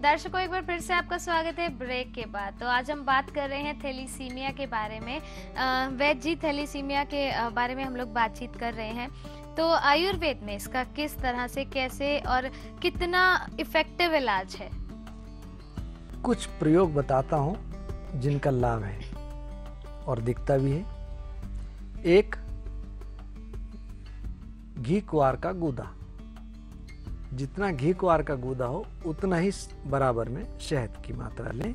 दर्शकों, एक बार फिर से आपका स्वागत है ब्रेक के बाद। तो आज हम बात कर रहे हैं थैलीसीमिया के बारे में। वैद्य जी, थैलीसीमिया के बारे में हम लोग बातचीत कर रहे हैं। तो आयुर्वेद में इसका किस तरह से, कैसे और कितना इफेक्टिव इलाज है? कुछ प्रयोग बताता हूँ जिनका लाभ है और दिखता भी है। एक, घी कुआर का गूदा। जितना घी कुआर का गूदा हो उतना ही बराबर में शहद की मात्रा लें।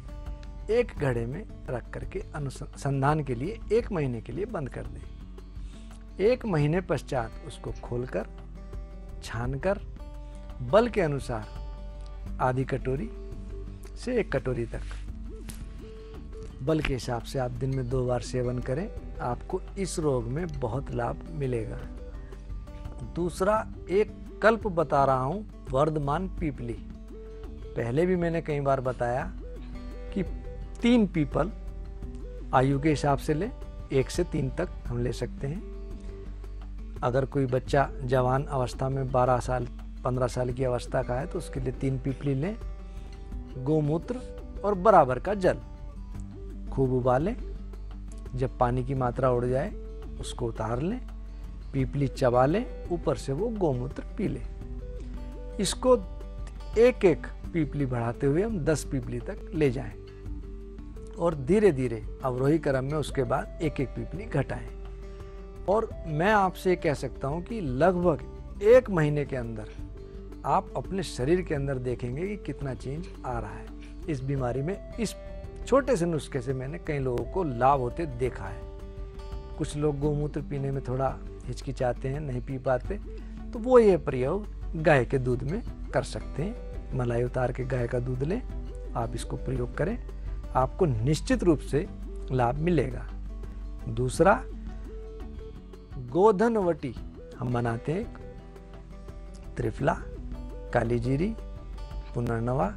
एक घड़े में रख करके अनुसंधान के लिए 1 महीने के लिए बंद कर दें। 1 महीने पश्चात उसको खोलकर छानकर बल के अनुसार आधी कटोरी से 1 कटोरी तक बल के हिसाब से आप दिन में 2 बार सेवन करें। आपको इस रोग में बहुत लाभ मिलेगा। दूसरा, एक कल्प बता रहा हूं, वर्धमान पीपली। पहले भी मैंने कई बार बताया कि 3 पीपल आयु के हिसाब से लें, 1 से 3 तक हम ले सकते हैं। अगर कोई बच्चा जवान अवस्था में 12 साल 15 साल की अवस्था का है तो उसके लिए 3 पीपली लें। गोमूत्र और बराबर का जल खूब उबालें। जब पानी की मात्रा उड़ जाए उसको उतार लें, पीपली चबा लें, ऊपर से वो गोमूत्र पी लें। इसको एक एक पीपली बढ़ाते हुए हम 10 पीपली तक ले जाएं और धीरे धीरे अवरोही क्रम में उसके बाद एक एक पीपली घटाएं। और मैं आपसे कह सकता हूं कि लगभग 1 महीने के अंदर आप अपने शरीर के अंदर देखेंगे कि कितना चेंज आ रहा है इस बीमारी में। इस छोटे से नुस्खे से मैंने कई लोगों को लाभ होते देखा है। कुछ लोग गोमूत्र पीने में थोड़ा हिचकिचाते हैं, नहीं पी पाते, तो वो ये प्रयोग गाय के दूध में कर सकते हैं। मलाई उतार के गाय का दूध लें, आप इसको प्रयोग करें, आपको निश्चित रूप से लाभ मिलेगा। दूसरा, गोधनवटी हम बनाते हैं। त्रिफला, काली जीरी, पुनर्नवा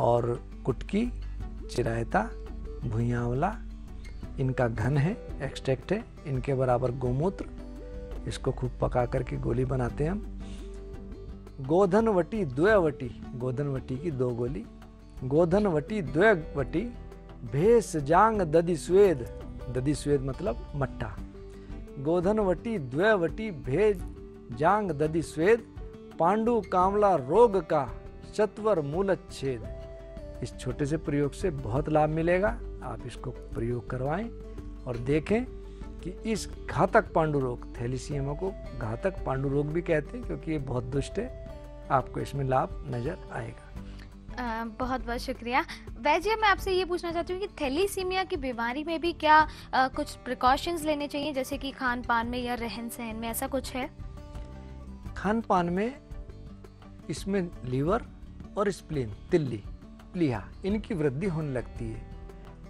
और कुटकी, चिरायता, भुइयां आंवला, इनका घन है, एक्सट्रैक्ट है। इनके बराबर गोमूत्र, इसको खूब पका करके गोली बनाते हैं हम। गोधनवटी द्वयवटी, गोधनवटी की 2 गोली। गोधनवटी द्वयवटी भेषजांग दधि स्वेद, दधि स्वेद मतलब मट्ठा। गोधनवटी द्वयवटी भेषजांग दधि स्वेद, पांडु कामला रोग का चत्वर मूलच्छेद। इस छोटे से प्रयोग से बहुत लाभ मिलेगा। आप इसको प्रयोग करवाएं और देखें कि इस घातक पांडु रोग, थैलीसीमिया को घातक पांडु रोग भी कहते हैं क्योंकि ये बहुत दुष्ट है, आपको इसमें लाभ नजर आएगा। बहुत बहुत शुक्रिया। वैद्य, मैं आपसे ये पूछना चाहती हूँ कि थैलीसीमिया की बीमारी में भी क्या कुछ प्रिकॉशंस लेने चाहिए, जैसे कि खान पान में या रहन सहन में, ऐसा कुछ है? खान पान में इसमें लीवर और स्प्लीन, तिल्ली, प्लीहा, इनकी वृद्धि होने लगती है।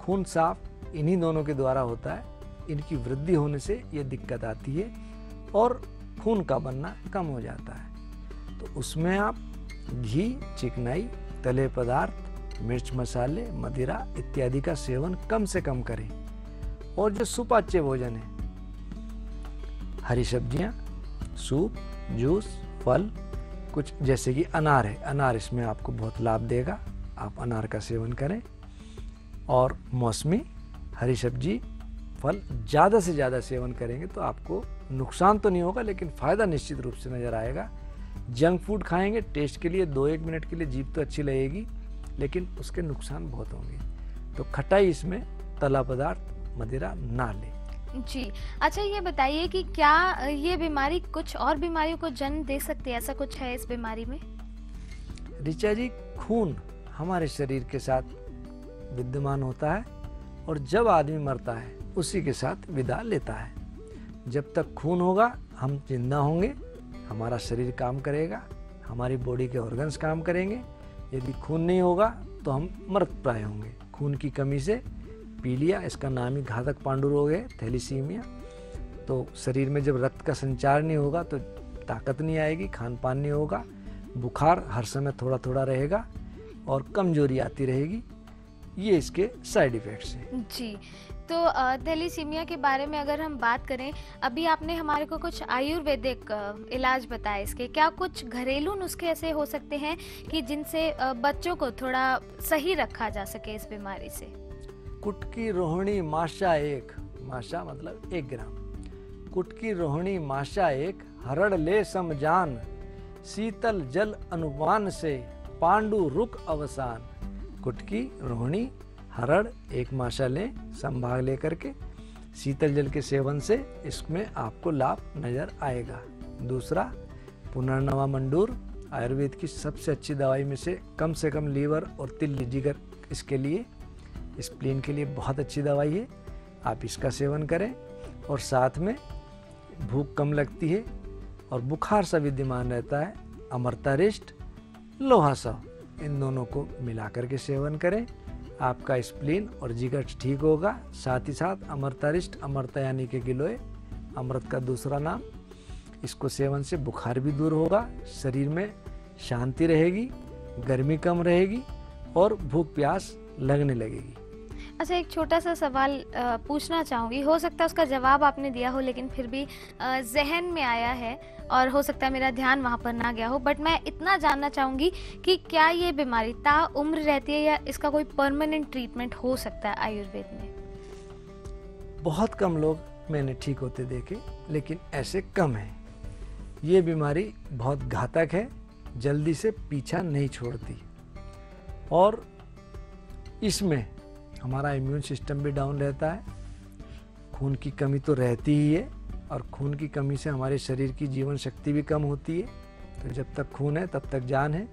खून साफ इन्हीं दोनों के द्वारा होता है। इनकी वृद्धि होने से ये दिक्कत आती है और खून का बनना कम हो जाता है। तो उसमें आप घी, चिकनाई, तले पदार्थ, मिर्च मसाले, मदिरा इत्यादि का सेवन कम से कम करें। और जो सुपाच्य भोजन है, हरी सब्जियां, सूप, जूस, फल, कुछ जैसे कि अनार है, अनार इसमें आपको बहुत लाभ देगा, आप अनार का सेवन करें। और मौसमी, हरी सब्जी, फल ज़्यादा से ज़्यादा सेवन करेंगे तो आपको नुकसान तो नहीं होगा लेकिन फ़ायदा निश्चित रूप से नज़र आएगा। जंक फूड खाएंगे टेस्ट के लिए, 2-1 मिनट के लिए जीभ तो अच्छी लगेगी लेकिन उसके नुकसान बहुत होंगे। तो खटाई इसमें, तला पदार्थ, मदिरा ना लें। जी, अच्छा ये बताइए कि क्या ये बीमारी कुछ और बीमारियों को जन्म दे सकती है, ऐसा कुछ है इस बीमारी में? ऋचा जी, खून हमारे शरीर के साथ विद्यमान होता है और जब आदमी मरता है उसी के साथ विदा लेता है। जब तक खून होगा हम जिंदा होंगे, हमारा शरीर काम करेगा, हमारी बॉडी के ऑर्गन्स काम करेंगे। यदि खून नहीं होगा तो हम मृत प्राय होंगे। खून की कमी से पीलिया, इसका नाम ही घातक पांडु रोग है, थैलीसीमिया। तो शरीर में जब रक्त का संचार नहीं होगा तो ताकत नहीं आएगी, खान पान नहीं होगा, बुखार हर समय थोड़ा थोड़ा रहेगा और कमजोरी आती रहेगी। ये इसके साइड इफेक्ट्स हैं। जी, तो थैलीसीमिया के बारे में अगर हम बात करें, अभी आपने हमारे को कुछ आयुर्वेदिक इलाज बताए इसके, क्या कुछ घरेलू नुस्खे ऐसे हो सकते हैं कि जिनसे बच्चों को थोड़ा सही रखा जा सके इस बीमारी से? कुटकी रोहिणी माशा एक, माशा मतलब 1 ग्राम। कुटकी रोहिणी माशा एक, हरड़ ले समजान, शीतल जल अनुपान से पांडु रुक अवसान। कुटकी रोहिणी हरड़ 1 माशा लें, संभाग लेकर के शीतल जल के सेवन से इसमें आपको लाभ नजर आएगा। दूसरा, पुनर्नवा मंडूर आयुर्वेद की सबसे अच्छी दवाई में से कम लीवर और तिल जिगर इसके लिए, स्प्लीन के लिए बहुत अच्छी दवाई है, आप इसका सेवन करें। और साथ में भूख कम लगती है और बुखार सा विद्यमान रहता है, अमृतारिष्ट लोहा सौ, इन दोनों को मिलाकर के सेवन करें, आपका स्प्लीन और जिगर ठीक होगा। साथ ही साथ अमृतारिष्ट, अमृता यानी के गिलोय, अमृत का दूसरा नाम, इसको सेवन से बुखार भी दूर होगा, शरीर में शांति रहेगी, गर्मी कम रहेगी और भूख प्यास लगने लगेगी। अच्छा, एक छोटा सा सवाल पूछना चाहूँगी, हो सकता है उसका जवाब आपने दिया हो लेकिन फिर भी जहन में आया है और हो सकता है मेरा ध्यान वहाँ पर ना गया हो, बट मैं इतना जानना चाहूँगी कि क्या ये बीमारी ताउम्र रहती है या इसका कोई परमानेंट ट्रीटमेंट हो सकता है आयुर्वेद में? बहुत कम लोग मैंने ठीक होते देखे, लेकिन ऐसे कम हैं। ये बीमारी बहुत घातक है, जल्दी से पीछा नहीं छोड़ती और इसमें हमारा इम्यून सिस्टम भी डाउन रहता है, खून की कमी तो रहती ही है और खून की कमी से हमारे शरीर की जीवन शक्ति भी कम होती है। तो जब तक खून है तब तक जान है।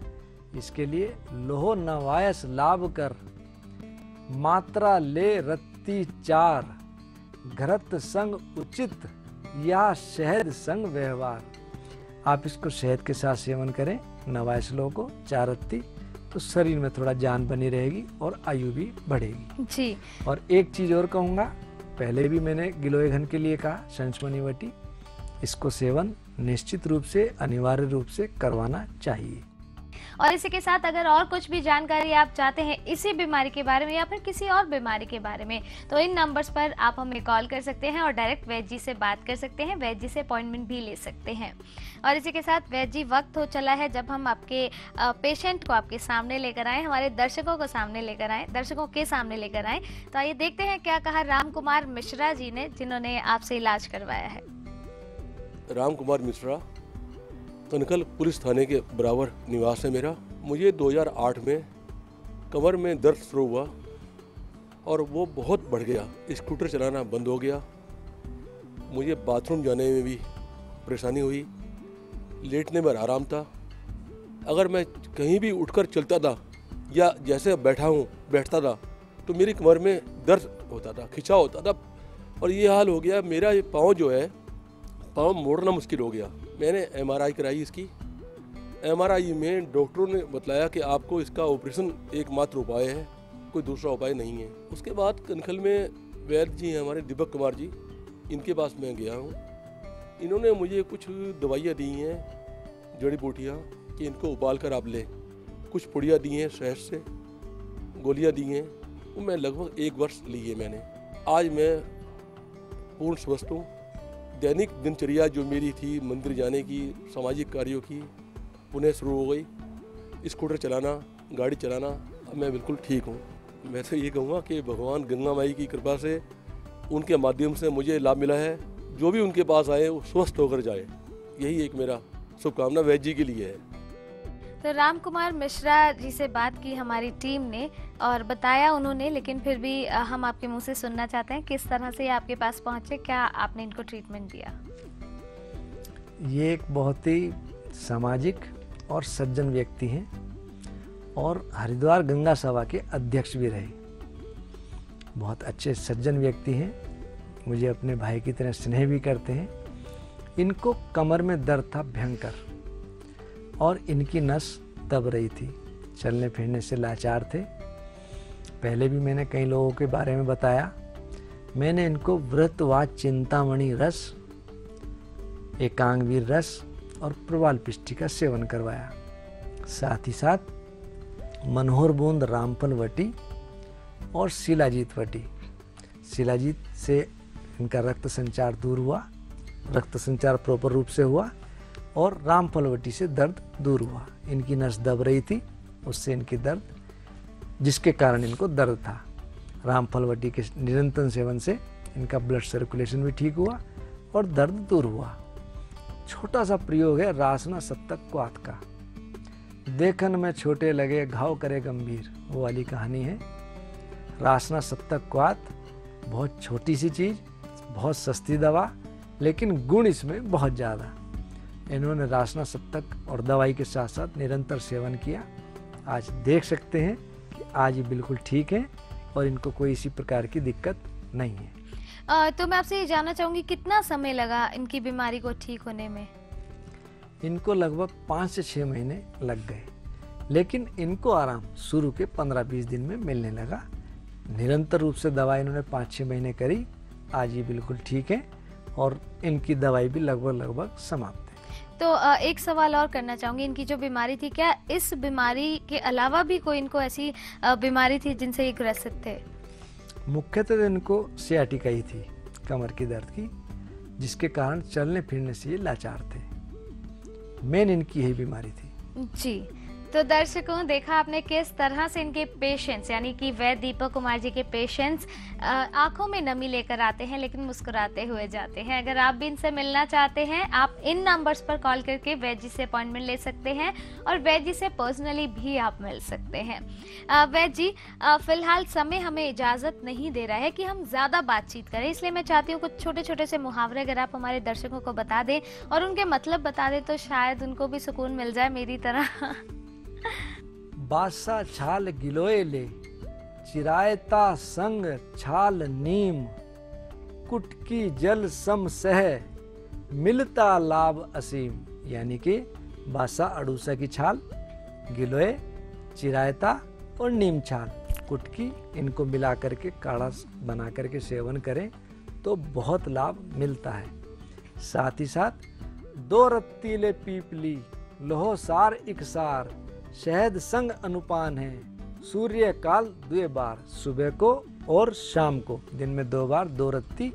इसके लिए लोहो नवायस लाभ कर, मात्रा ले रत्ती 4, घृत संग उचित या शहद संग व्यवहार। आप इसको शहद के साथ सेवन करें, नवायस लो को 4 रत्ती, तो शरीर में थोड़ा जान बनी रहेगी और आयु भी बढ़ेगी जी। और एक चीज और कहूँगा, पहले भी मैंने गिलोय घन के लिए कहा, संचमनी वटी, इसको सेवन निश्चित रूप से अनिवार्य रूप से करवाना चाहिए। और इसी के साथ अगर और कुछ भी जानकारी आप चाहते हैं इसी बीमारी के बारे में या फिर किसी और बीमारी के बारे में, तो इन नंबर्स पर आप हमें कॉल कर सकते हैं और डायरेक्ट वैद्य जी से बात कर सकते हैं, वैद्य जी से अपॉइंटमेंट भी ले सकते हैं। और इसी के साथ वैद्य जी, वक्त हो चला है जब हम आपके पेशेंट को आपके सामने लेकर आए, हमारे दर्शकों के सामने लेकर आए। तो आइए देखते हैं क्या कहा राम कुमार मिश्रा जी ने, जिन्होंने आपसे इलाज करवाया है। राम कुमार मिश्रा, कनकल पुलिस थाने के बराबर निवास है मेरा। मुझे 2008 में कमर में दर्द शुरू हुआ और वो बहुत बढ़ गया, स्कूटर चलाना बंद हो गया, मुझे बाथरूम जाने में भी परेशानी हुई, लेटने में आराम था, अगर मैं कहीं भी उठकर चलता था या जैसे बैठता था तो मेरी कमर में दर्द होता था, खिंचाव होता था और ये हाल हो गया मेरा, ये पाँव जो है, पाँव मोड़ना मुश्किल हो गया। मैंने एमआरआई कराई इसकी, एमआरआई में डॉक्टरों ने बताया कि आपको इसका ऑपरेशन एकमात्र उपाय है, कोई दूसरा उपाय नहीं है। उसके बाद कनखल में वैद्य जी हैं हमारे, दीपक कुमार जी, इनके पास मैं गया हूँ। इन्होंने मुझे कुछ दवाइयाँ दी हैं, जड़ी बूटियाँ, कि इनको उबाल कर आप लें। कुछ पुड़िया दी हैं, शहद से गोलियाँ दी हैं, वो मैं लगभग 1 वर्ष ली है मैंने। आज मैं पूर्ण स्वस्थ हूँ। दैनिक दिनचर्या जो मेरी थी, मंदिर जाने की, सामाजिक कार्यों की, उन्हें शुरू हो गई। स्कूटर चलाना, गाड़ी चलाना, अब मैं बिल्कुल ठीक हूँ। मैं तो ये कहूँगा कि भगवान गंगा माई की कृपा से, उनके माध्यम से मुझे लाभ मिला है। जो भी उनके पास आए वो स्वस्थ होकर जाए, यही एक मेरा शुभकामना वैद्य जी के लिए है। तो राम कुमार मिश्रा जी से बात की हमारी टीम ने और बताया उन्होंने, लेकिन फिर भी हम आपके मुंह से सुनना चाहते हैं किस तरह से आपके पास पहुंचे, क्या आपने इनको ट्रीटमेंट दिया? ये एक बहुत ही सामाजिक और सज्जन व्यक्ति हैं और हरिद्वार गंगा सभा के अध्यक्ष भी रहे। बहुत अच्छे सज्जन व्यक्ति हैं, मुझे अपने भाई की तरह स्नेह भी करते हैं। इनको कमर में दर्द था भयंकर और इनकी नस दब रही थी, चलने फिरने से लाचार थे। पहले भी मैंने कई लोगों के बारे में बताया। मैंने इनको व्रतवाच चिंतामणि रस, एकांगवीर रस और प्रवाल पिष्टी का सेवन करवाया। साथ ही साथ मनोहर बूंद रामफल वटी और शिलाजीत वटी शिलाजीत से इनका रक्त संचार दूर हुआ, रक्त संचार प्रॉपर रूप से हुआ, और रामफलवटी से दर्द दूर हुआ। इनकी नस दब रही थी, उससे इनकी दर्द, जिसके कारण इनको दर्द था। रामफलवटी के निरंतर सेवन से इनका ब्लड सर्कुलेशन भी ठीक हुआ और दर्द दूर हुआ। छोटा सा प्रयोग है रासना सप्तक क्वाथ का। देखन में छोटे लगे घाव करे गंभीर, वो वाली कहानी है। रासना सप्तक क्वाथ बहुत छोटी सी चीज़, बहुत सस्ती दवा, लेकिन गुण इसमें बहुत ज़्यादा। इन्होंने रासना सप्तक और दवाई के साथ साथ निरंतर सेवन किया। आज देख सकते हैं कि आज ये बिल्कुल ठीक है और इनको कोई इसी प्रकार की दिक्कत नहीं है। तो मैं आपसे ये जानना चाहूँगी, कितना समय लगा इनकी बीमारी को ठीक होने में? इनको लगभग 5 से 6 महीने लग गए, लेकिन इनको आराम शुरू के 15-20 दिन में मिलने लगा। निरंतर रूप से दवाई इन्होंने 5-6 महीने करी। आज ये बिल्कुल ठीक है और इनकी दवाई भी लगभग समाप्त है। तो एक सवाल और करना चाहूँगी, इनकी जो बीमारी थी, क्या इस बीमारी के अलावा भी कोई इनको ऐसी बीमारी थी जिनसे ये ग्रसित थे? मुख्यतः इनको सियाटिका ही थी, कमर की दर्द की, जिसके कारण चलने फिरने से ये लाचार थे। मेन इनकी यही बीमारी थी। जी, तो दर्शकों, देखा आपने किस तरह से इनके पेशेंट्स, यानी कि वैद्य दीपक कुमार जी के पेशेंट्स आंखों में नमी लेकर आते हैं लेकिन मुस्कुराते हुए जाते हैं। अगर आप भी इनसे मिलना चाहते हैं, आप इन नंबर्स पर कॉल करके वैद्य जी से अपॉइंटमेंट ले सकते हैं और वैद्य जी से पर्सनली भी आप मिल सकते हैं। वैद्य जी, फिलहाल समय हमें इजाज़त नहीं दे रहा है कि हम ज़्यादा बातचीत करें, इसलिए मैं चाहती हूँ कुछ छोटे छोटे से मुहावरे अगर आप हमारे दर्शकों को बता दें और उनके मतलब बता दें, तो शायद उनको भी सुकून मिल जाए मेरी तरह। बासा छाल गिलोय ले, चिरायता संग छाल नीम, कुटकी जल सम सह, मिलता लाभ असीम। यानी कि बासा अड़ूसा की छाल, गिलोय चिरायता और नीम छाल, कुटकी, इनको मिला करके काढ़ा बना करके सेवन करें तो बहुत लाभ मिलता है। साथ ही साथ 2 रत्तीले पीपली, लोहो सार इकसार, शहद संग अनुपान है, सूर्य काल 2 बार, सुबह को और शाम को दिन में 2 बार 2 रत्ती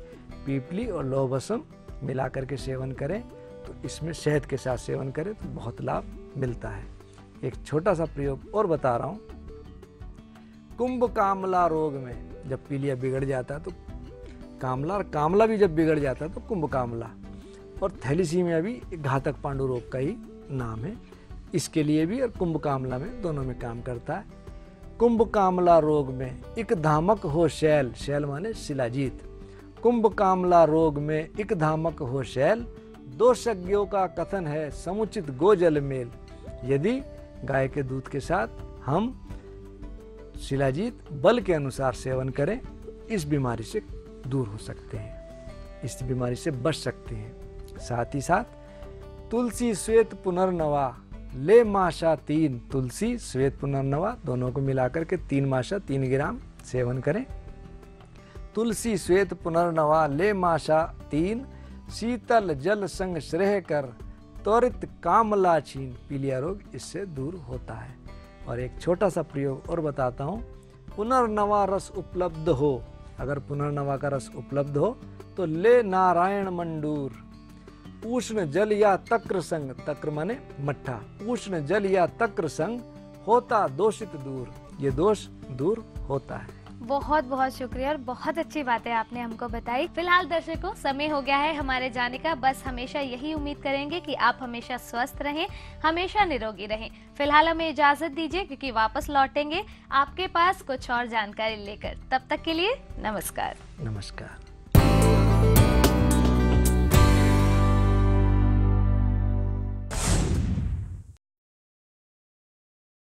पीपली और लौह भस्म मिला करके सेवन करें तो इसमें शहद के साथ सेवन करें तो बहुत लाभ मिलता है। एक छोटा सा प्रयोग और बता रहा हूँ। कुंभ कामला रोग में जब पीलिया बिगड़ जाता है तो कामला, और कामला भी जब बिगड़ जाता है तो कुंभ कामला, और थैलीसीमिया भी एक घातक पांडु रोग का ही नाम है। इसके लिए भी और कुंभ कामला में दोनों में काम करता है। कुंभ कामला रोग में एक धामक हो शैल, शैल माने शिलाजीत, कुंभ कामला रोग में एक धामक हो शैल, दोषज्ञों का कथन है समुचित गोजल मेल। यदि गाय के दूध के साथ हम शिलाजीत बल के अनुसार सेवन करें, इस बीमारी से दूर हो सकते हैं, इस बीमारी से बच सकते हैं। साथ ही साथ तुलसी श्वेत पुनर्नवा ले माशा 3, तुलसी श्वेत पुनर्नवा दोनों को मिलाकर के 3 माशा 3 ग्राम सेवन करें। तुलसी श्वेत पुनर्नवा ले माशा 3, शीतल जल संग श्रेय कर, त्वरित कामला छीन, पीलिया रोग इससे दूर होता है। और एक छोटा सा प्रयोग और बताता हूँ। पुनर्नवा रस उपलब्ध हो, अगर पुनर्नवा का रस उपलब्ध हो तो ले नारायण मंडूर, उष्ण जल या तक्र संग, तक्र माने मट्ठा, उष्ण जल या तक्र संग होता दोषित दूर, ये दोष दूर होता है। बहुत बहुत शुक्रिया और बहुत अच्छी बातें आपने हमको बताई। फिलहाल दर्शकों, समय हो गया है हमारे जाने का। बस हमेशा यही उम्मीद करेंगे कि आप हमेशा स्वस्थ रहें, हमेशा निरोगी रहें। फिलहाल हमें इजाजत दीजिए क्योंकि वापस लौटेंगे आपके पास कुछ और जानकारी लेकर। तब तक के लिए नमस्कार। नमस्कार।